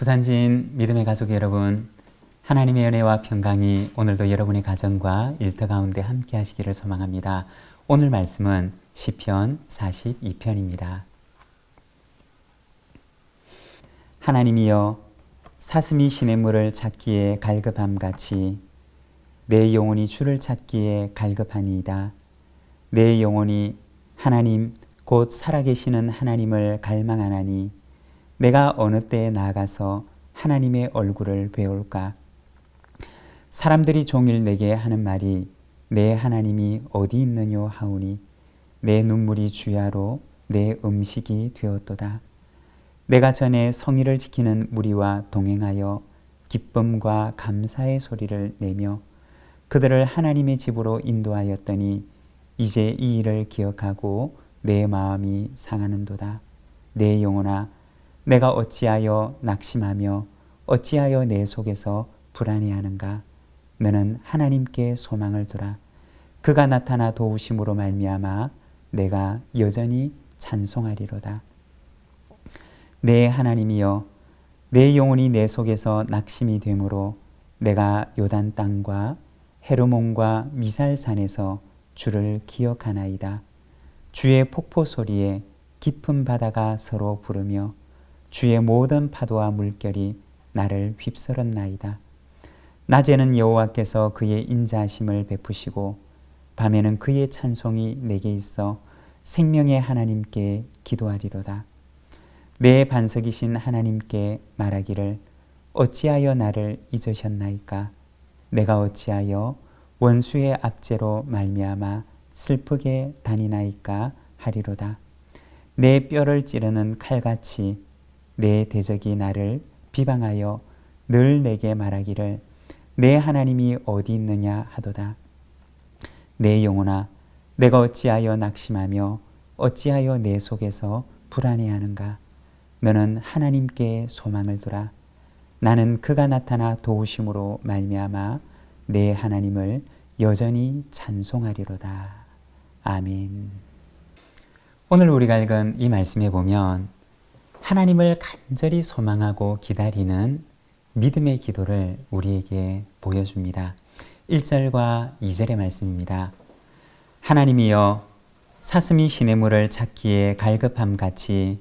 부산진 믿음의 가족 여러분, 하나님의 은혜와 평강이 오늘도 여러분의 가정과 일터 가운데 함께 하시기를 소망합니다. 오늘 말씀은 시편 42편입니다. 하나님이여, 사슴이 시냇물을 찾기에 갈급함같이 내 영혼이 주를 찾기에 갈급하니이다. 내 영혼이 하나님 곧 살아계시는 하나님을 갈망하나니 내가 어느 때에 나아가서 하나님의 얼굴을 배울까? 사람들이 종일 내게 하는 말이 내 하나님이 어디 있느뇨 하오니 내 눈물이 주야로 내 음식이 되었도다. 내가 전에 성의를 지키는 무리와 동행하여 기쁨과 감사의 소리를 내며 그들을 하나님의 집으로 인도하였더니 이제 이 일을 기억하고 내 마음이 상하는도다. 내 영혼아, 내가 어찌하여 낙심하며 어찌하여 내 속에서 불안해하는가? 너는 하나님께 소망을 두라. 그가 나타나 도우심으로 말미암아 내가 여전히 찬송하리로다. 내 하나님이여, 내 영혼이 내 속에서 낙심이 되므로 내가 요단 땅과 헤르몬과 미살산에서 주를 기억하나이다. 주의 폭포 소리에 깊은 바다가 서로 부르며 주의 모든 파도와 물결이 나를 휩쓸었나이다. 낮에는 여호와께서 그의 인자하심을 베푸시고 밤에는 그의 찬송이 내게 있어 생명의 하나님께 기도하리로다. 내 반석이신 하나님께 말하기를 어찌하여 나를 잊으셨나이까? 내가 어찌하여 원수의 압제로 말미암아 슬프게 다니나이까 하리로다. 내 뼈를 찌르는 칼같이 내 대적이 나를 비방하여 늘 내게 말하기를 내 하나님이 어디 있느냐 하도다. 내 영혼아, 내가 어찌하여 낙심하며 어찌하여 내 속에서 불안해하는가? 너는 하나님께 소망을 두라. 나는 그가 나타나 도우심으로 말미암아 내 하나님을 여전히 찬송하리로다. 아멘. 오늘 우리가 읽은 이 말씀에 보면 하나님을 간절히 소망하고 기다리는 믿음의 기도를 우리에게 보여줍니다. 1절과 2절의 말씀입니다. 하나님이여, 사슴이 시냇물을 찾기에 갈급함같이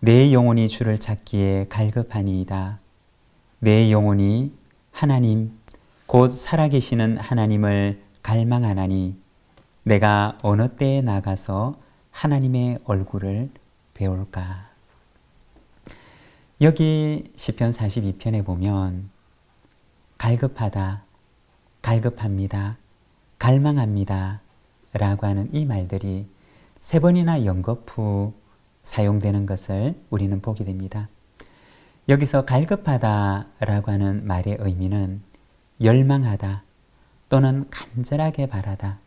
내 영혼이 주를 찾기에 갈급하니이다. 내 영혼이 하나님 곧 살아계시는 하나님을 갈망하나니 내가 어느 때에 나가서 하나님의 얼굴을 배울까? 여기 시편 42편에 보면 갈급하다, 갈급합니다, 갈망합니다 라고 하는 이 말들이 3번이나 연거푸 사용되는 것을 우리는 보게 됩니다. 여기서 갈급하다 라고 하는 말의 의미는 열망하다 또는 간절하게 바라다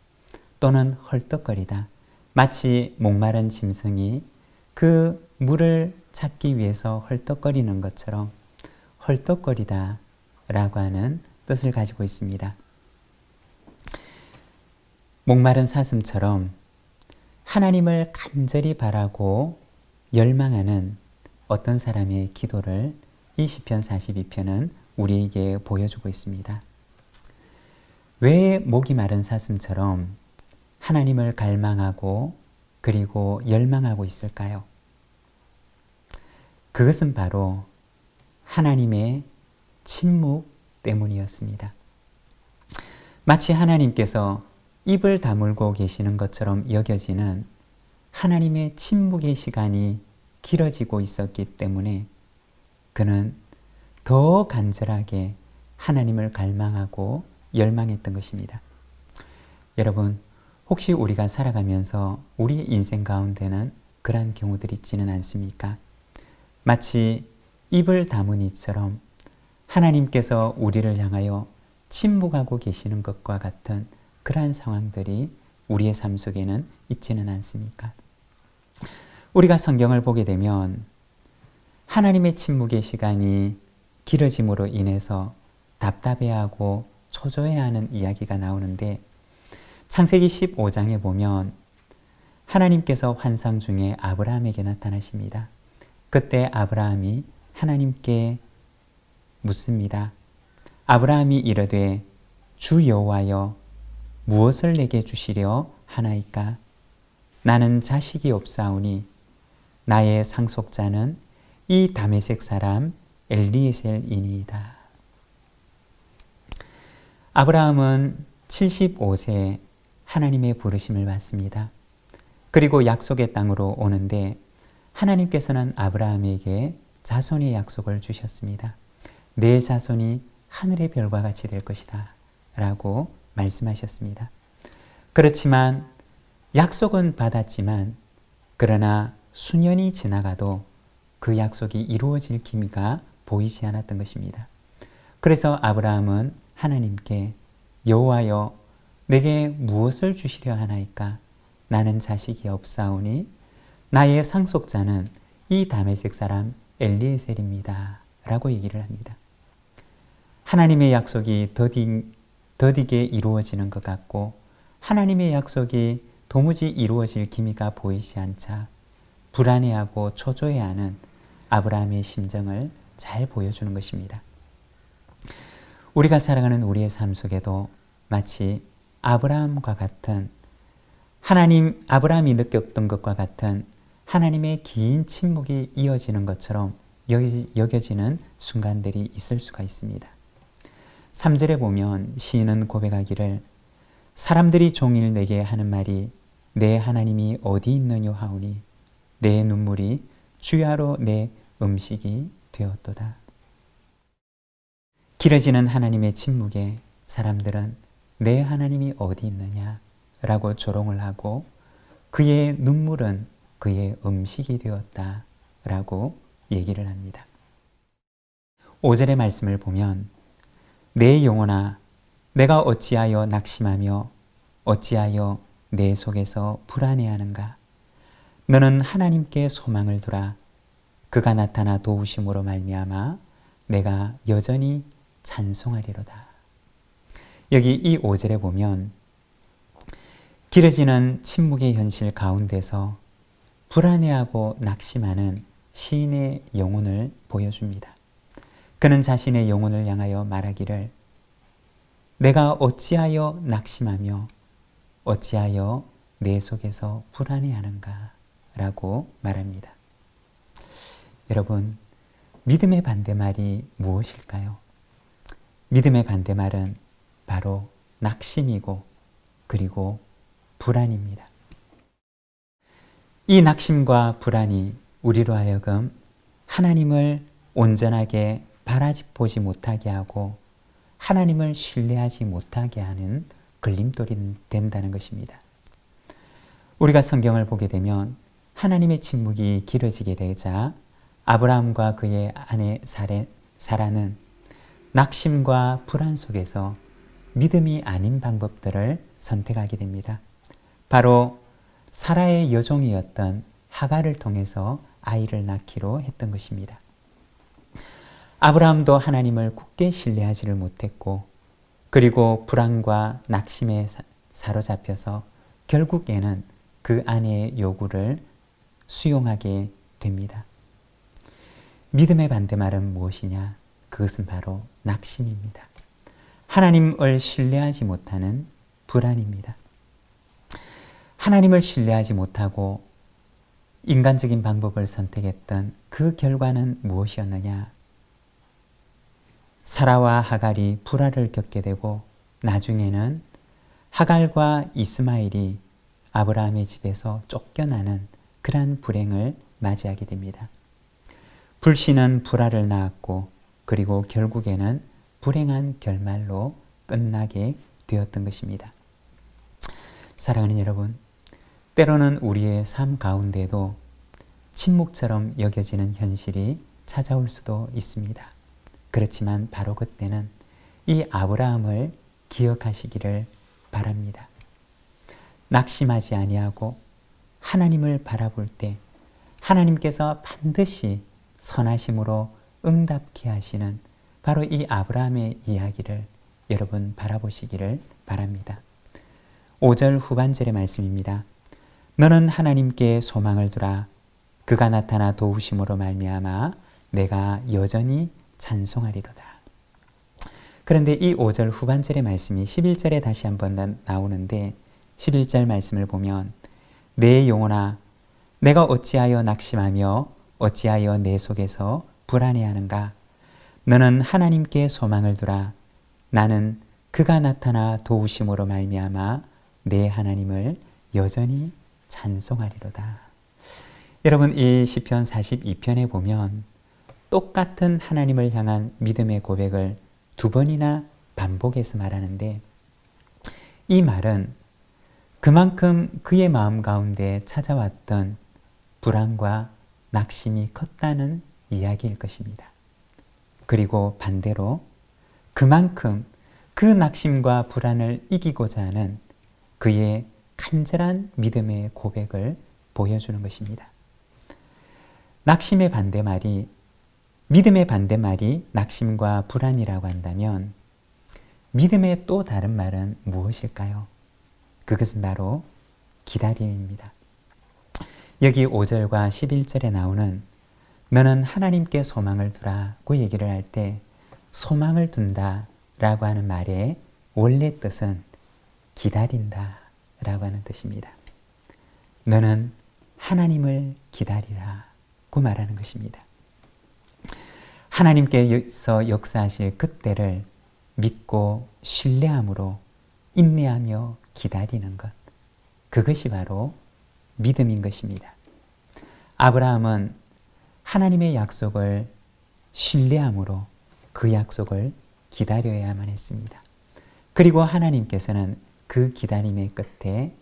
또는 헐떡거리다, 마치 목마른 짐승이 그 물을 찾기 위해서 헐떡거리는 것처럼 헐떡거리다 라고 하는 뜻을 가지고 있습니다. 목마른 사슴처럼 하나님을 간절히 바라고 열망하는 어떤 사람의 기도를 이 시편 42편은 우리에게 보여주고 있습니다. 왜 목이 마른 사슴처럼 하나님을 갈망하고 그리고 열망하고 있을까요? 그것은 바로 하나님의 침묵 때문이었습니다. 마치 하나님께서 입을 다물고 계시는 것처럼 여겨지는 하나님의 침묵의 시간이 길어지고 있었기 때문에 그는 더 간절하게 하나님을 갈망하고 열망했던 것입니다. 여러분, 혹시 우리가 살아가면서 우리의 인생 가운데는 그러한 경우들이 있지는 않습니까? 마치 입을 다문 이처럼 하나님께서 우리를 향하여 침묵하고 계시는 것과 같은 그러한 상황들이 우리의 삶 속에는 있지는 않습니까? 우리가 성경을 보게 되면 하나님의 침묵의 시간이 길어짐으로 인해서 답답해하고 초조해하는 이야기가 나오는데 창세기 15장에 보면 하나님께서 환상 중에 아브라함에게 나타나십니다. 그때 아브라함이 하나님께 묻습니다. 아브라함이 이르되 주 여호와여 무엇을 내게 주시려 하나이까? 나는 자식이 없사오니 나의 상속자는 이 다메섹 사람 엘리에셀이니이다. 아브라함은 75세에 하나님의 부르심을 받습니다. 그리고 약속의 땅으로 오는데 하나님께서는 아브라함에게 자손의 약속을 주셨습니다. 내 자손이 하늘의 별과 같이 될 것이다 라고 말씀하셨습니다. 그렇지만 약속은 받았지만 그러나 수년이 지나가도 그 약속이 이루어질 기미가 보이지 않았던 것입니다. 그래서 아브라함은 하나님께 여호와여 내게 무엇을 주시려 하나이까? 나는 자식이 없사오니 나의 상속자는 이 다메섹 사람 엘리에셀입니다 라고 얘기를 합니다. 하나님의 약속이 더디게 이루어지는 것 같고 하나님의 약속이 도무지 이루어질 기미가 보이지 않자 불안해하고 초조해하는 아브라함의 심정을 잘 보여주는 것입니다. 우리가 살아가는 우리의 삶 속에도 마치 아브라함과 같은 아브라함이 느꼈던 것과 같은 하나님의 긴 침묵이 이어지는 것처럼 여겨지는 순간들이 있을 수가 있습니다. 3절에 보면 시인은 고백하기를 사람들이 종일 내게 하는 말이 내 하나님이 어디 있느뇨 하오니 내 눈물이 주야로 내 음식이 되었도다. 길어지는 하나님의 침묵에 사람들은 내 하나님이 어디 있느냐 라고 조롱을 하고 그의 눈물은 그의 음식이 되었다 라고 얘기를 합니다. 5절의 말씀을 보면 내 영혼아 내가 어찌하여 낙심하며 어찌하여 내 속에서 불안해하는가? 너는 하나님께 소망을 두라. 그가 나타나 도우심으로 말미암아 내가 여전히 찬송하리로다. 여기 이 5절에 보면 길어지는 침묵의 현실 가운데서 불안해하고 낙심하는 시인의 영혼을 보여줍니다. 그는 자신의 영혼을 향하여 말하기를 내가 어찌하여 낙심하며 어찌하여 내 속에서 불안해하는가 라고 말합니다. 여러분, 믿음의 반대말이 무엇일까요? 믿음의 반대말은 바로 낙심이고 그리고 불안입니다. 이 낙심과 불안이 우리로 하여금 하나님을 온전하게 바라보지 못하게 하고 하나님을 신뢰하지 못하게 하는 걸림돌이 된다는 것입니다. 우리가 성경을 보게 되면 하나님의 침묵이 길어지게 되자 아브라함과 그의 아내 사라는 낙심과 불안 속에서 믿음이 아닌 방법들을 선택하게 됩니다. 바로 사라의 여종이었던 하갈을 통해서 아이를 낳기로 했던 것입니다. 아브라함도 하나님을 굳게 신뢰하지를 못했고 그리고 불안과 낙심에 사로잡혀서 결국에는 그 아내의 요구를 수용하게 됩니다. 믿음의 반대말은 무엇이냐? 그것은 바로 낙심입니다. 하나님을 신뢰하지 못하는 불안입니다. 하나님을 신뢰하지 못하고 인간적인 방법을 선택했던 그 결과는 무엇이었느냐? 사라와 하갈이 불화를 겪게 되고 나중에는 하갈과 이스마엘이 아브라함의 집에서 쫓겨나는 그러한 불행을 맞이하게 됩니다. 불신은 불화를 낳았고 그리고 결국에는 불행한 결말로 끝나게 되었던 것입니다. 사랑하는 여러분, 때로는 우리의 삶 가운데도 침묵처럼 여겨지는 현실이 찾아올 수도 있습니다. 그렇지만 바로 그때는 이 아브라함을 기억하시기를 바랍니다. 낙심하지 아니하고 하나님을 바라볼 때 하나님께서 반드시 선하심으로 응답케 하시는 바로 이 아브라함의 이야기를 여러분 바라보시기를 바랍니다. 5절 후반절의 말씀입니다. 너는 하나님께 소망을 두라. 그가 나타나 도우심으로 말미암아 내가 여전히 찬송하리로다. 그런데 이 5절 후반절의 말씀이 11절에 다시 한번 나오는데 11절 말씀을 보면 내 영혼아 내가 어찌하여 낙심하며 어찌하여 내 속에서 불안해하는가 너는 하나님께 소망을 두라 나는 그가 나타나 도우심으로 말미암아 내 하나님을 여전히 찬송하리로다. 여러분 이 시편 42편에 보면 똑같은 하나님을 향한 믿음의 고백을 두 번이나 반복해서 말하는데 이 말은 그만큼 그의 마음 가운데 찾아왔던 불안과 낙심이 컸다는 이야기일 것입니다. 그리고 반대로 그만큼 그 낙심과 불안을 이기고자 하는 그의 간절한 믿음의 고백을 보여주는 것입니다. 낙심의 반대말이 믿음의 반대말이 낙심과 불안이라고 한다면 믿음의 또 다른 말은 무엇일까요? 그것은 바로 기다림입니다. 여기 5절과 11절에 나오는 너는 하나님께 소망을 두라고 얘기를 할 때 소망을 둔다 라고 하는 말의 원래 뜻은 기다린다 라고 하는 뜻입니다. 너는 하나님을 기다리라고 말하는 것입니다. 하나님께서 역사하실 그때를 믿고 신뢰함으로 인내하며 기다리는 것, 그것이 바로 믿음인 것입니다. 아브라함은 하나님의 약속을 신뢰함으로 그 약속을 기다려야만 했습니다. 그리고 하나님께서는 그 기다림의 끝에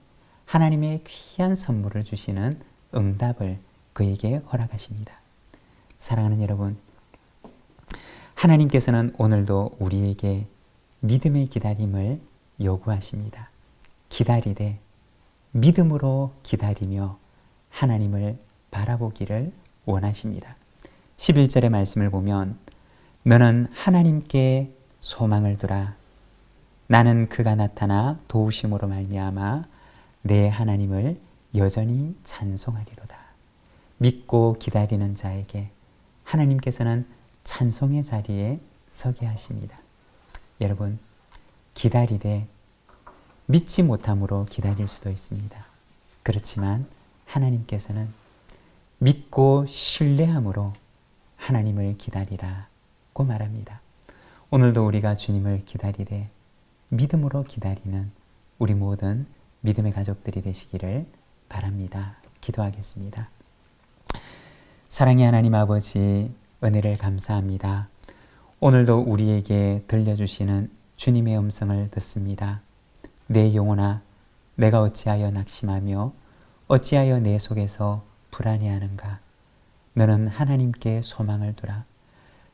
하나님의 귀한 선물을 주시는 응답을 그에게 허락하십니다. 사랑하는 여러분, 하나님께서는 오늘도 우리에게 믿음의 기다림을 요구하십니다. 기다리되 믿음으로 기다리며 하나님을 바라보기를 원하십니다. 11절의 말씀을 보면 너는 하나님께 소망을 두라. 나는 그가 나타나 도우심으로 말미암아 내 하나님을 여전히 찬송하리로다. 믿고 기다리는 자에게 하나님께서는 찬송의 자리에 서게 하십니다. 여러분, 기다리되 믿지 못함으로 기다릴 수도 있습니다. 그렇지만 하나님께서는 믿고 신뢰함으로 하나님을 기다리라고 말합니다. 오늘도 우리가 주님을 기다리되 믿음으로 기다리는 우리 모든 믿음의 가족들이 되시기를 바랍니다. 기도하겠습니다. 사랑의 하나님 아버지, 은혜를 감사합니다. 오늘도 우리에게 들려주시는 주님의 음성을 듣습니다. 내 영혼아, 내가 어찌하여 낙심하며 어찌하여 내 속에서 불안해하는가? 너는 하나님께 소망을 두라.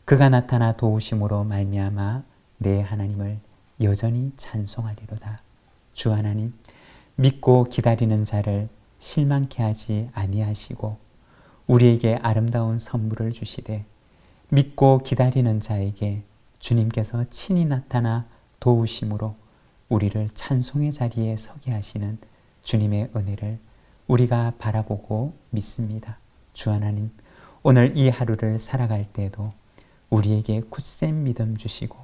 그가 나타나 도우심으로 말미암아 내 하나님을 여전히 찬송하리로다. 주 하나님, 믿고 기다리는 자를 실망케 하지 아니하시고 우리에게 아름다운 선물을 주시되 믿고 기다리는 자에게 주님께서 친히 나타나 도우심으로 우리를 찬송의 자리에 서게 하시는 주님의 은혜를 우리가 바라보고 믿습니다. 주 하나님, 오늘 이 하루를 살아갈 때에도 우리에게 굳센 믿음 주시고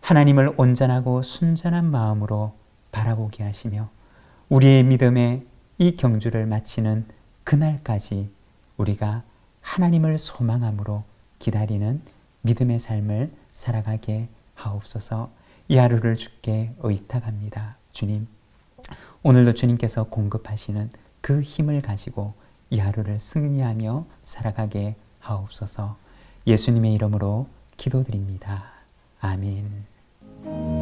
하나님을 온전하고 순전한 마음으로 바라보게 하시며 우리의 믿음의 이 경주를 마치는 그날까지 우리가 하나님을 소망함으로 기다리는 믿음의 삶을 살아가게 하옵소서. 이 하루를 주께 의탁합니다. 주님, 오늘도 주님께서 공급하시는 그 힘을 가지고 이 하루를 승리하며 살아가게 하옵소서. 예수님의 이름으로 기도드립니다. 아멘.